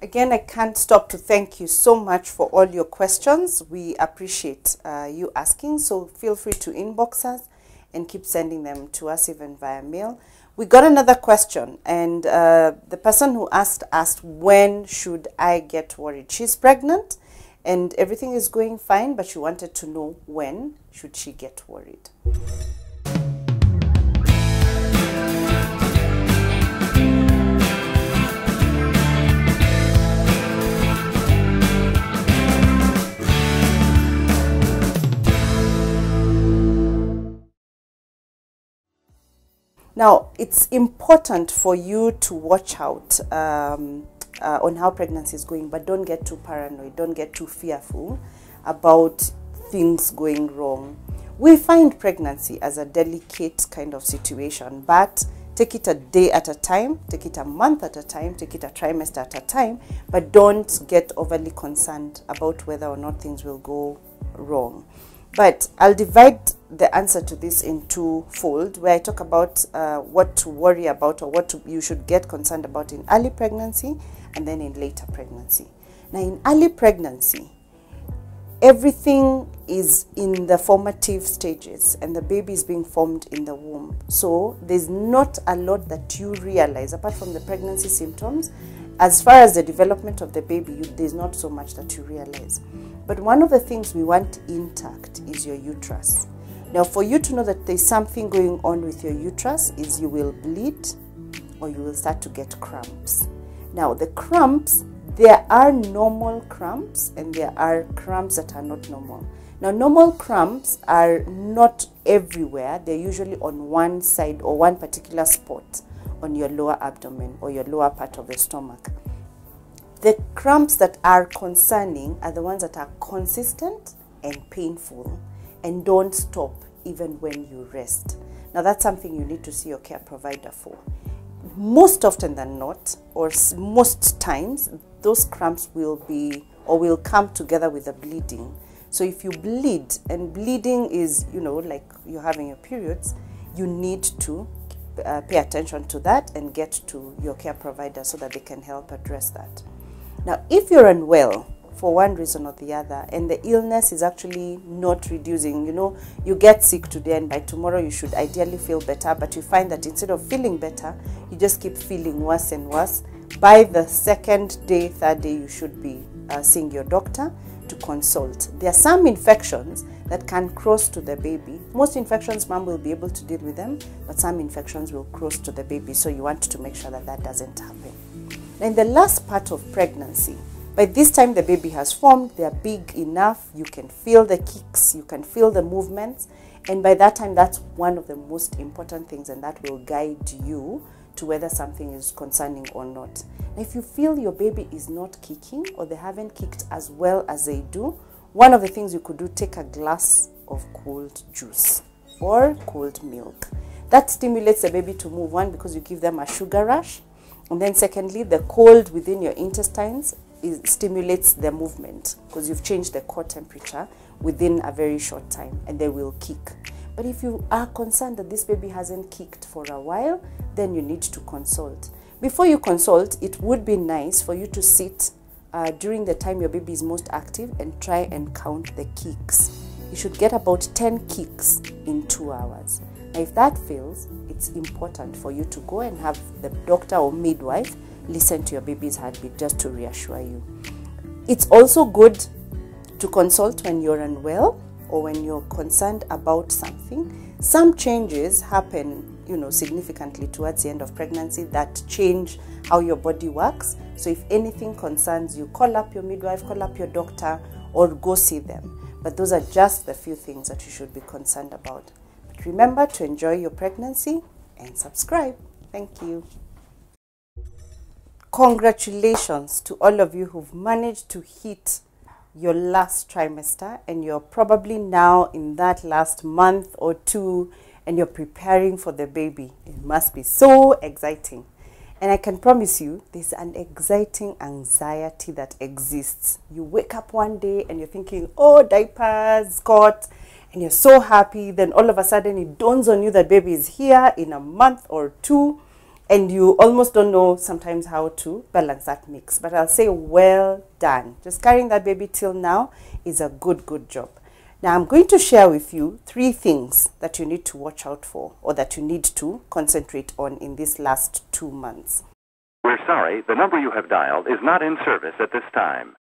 Again, I can't stop to thank you so much for all your questions. We appreciate you asking, so feel free to inbox us and keep sending them to us even via mail. We got another question, and the person who asked, when should I get worried? She's pregnant and everything is going fine, but she wanted to know when should she get worried. Now, it's important for you to watch out on how pregnancy is going, but don't get too paranoid, don't get too fearful about things going wrong. We find pregnancy as a delicate kind of situation, but take it a day at a time, take it a month at a time, take it a trimester at a time, but don't get overly concerned about whether or not things will go wrong. But I'll divide the answer to this in twofold, where I talk about what to worry about, or what you should get concerned about in early pregnancy and then in later pregnancy. Now, in early pregnancy, everything is in the formative stages and the baby is being formed in the womb. So there's not a lot that you realize apart from the pregnancy symptoms. As far as the development of the baby, there's not so much that you realize. But one of the things we want intact is your uterus. Now, for you to know that there's something going on with your uterus is you will bleed or you will start to get cramps. Now, the cramps, there are normal cramps and there are cramps that are not normal. Now, normal cramps are not everywhere. They're usually on one side or one particular spot on your lower abdomen or your lower part of the stomach. The cramps that are concerning are the ones that are consistent and painful and don't stop even when you rest. Now, that's something you need to see your care provider for. Most often than not, or most times, those cramps will be or will come together with the bleeding. So if you bleed, and bleeding is, like you're having your periods, you need to pay attention to that and get to your care provider so that they can help address that. Now, if you're unwell for one reason or the other, and the illness is actually not reducing, you get sick today and by tomorrow you should ideally feel better, but you find that instead of feeling better, you just keep feeling worse and worse. By the second day, third day, you should be seeing your doctor to consult. There are some infections that can cross to the baby. Most infections, mom will be able to deal with them, but some infections will cross to the baby, so you want to make sure that that doesn't happen. In the last part of pregnancy, by this time the baby has formed, they are big enough, you can feel the kicks, you can feel the movements, and by that time that's one of the most important things, and that will guide you to whether something is concerning or not. Now, if you feel your baby is not kicking or they haven't kicked as well as they do, one of the things you could do, take a glass of cold juice or cold milk. That stimulates the baby to move, one, because you give them a sugar rush, and then secondly, the cold within your intestines stimulates their movement because you've changed the core temperature within a very short time, and they will kick. But if you are concerned that this baby hasn't kicked for a while, then you need to consult. Before you consult, it would be nice for you to sit during the time your baby is most active and try and count the kicks. You should get about 10 kicks in 2 hours. Now, if that fails, it's important for you to go and have the doctor or midwife listen to your baby's heartbeat just to reassure you. It's also good to consult when you're unwell or when you're concerned about something. Some changes happen, significantly towards the end of pregnancy that change how your body works. So if anything concerns you, call up your midwife, call up your doctor, or go see them. But those are just the few things that you should be concerned about. But remember to enjoy your pregnancy and subscribe. Thank you. Congratulations to all of you who've managed to hit your last trimester, and you're probably now in that last month or two and you're preparing for the baby. It must be so exciting. And I can promise you, there's an exciting anxiety that exists. You wake up one day and you're thinking, oh, diapers, cot, and you're so happy. Then all of a sudden it dawns on you that baby is here in a month or two. and you almost don't know sometimes how to balance that mix. But I'll say well done. Just carrying that baby till now is a good job. Now I'm going to share with you 3 things that you need to watch out for, or that you need to concentrate on in these last 2 months. We're sorry, the number you have dialed is not in service at this time.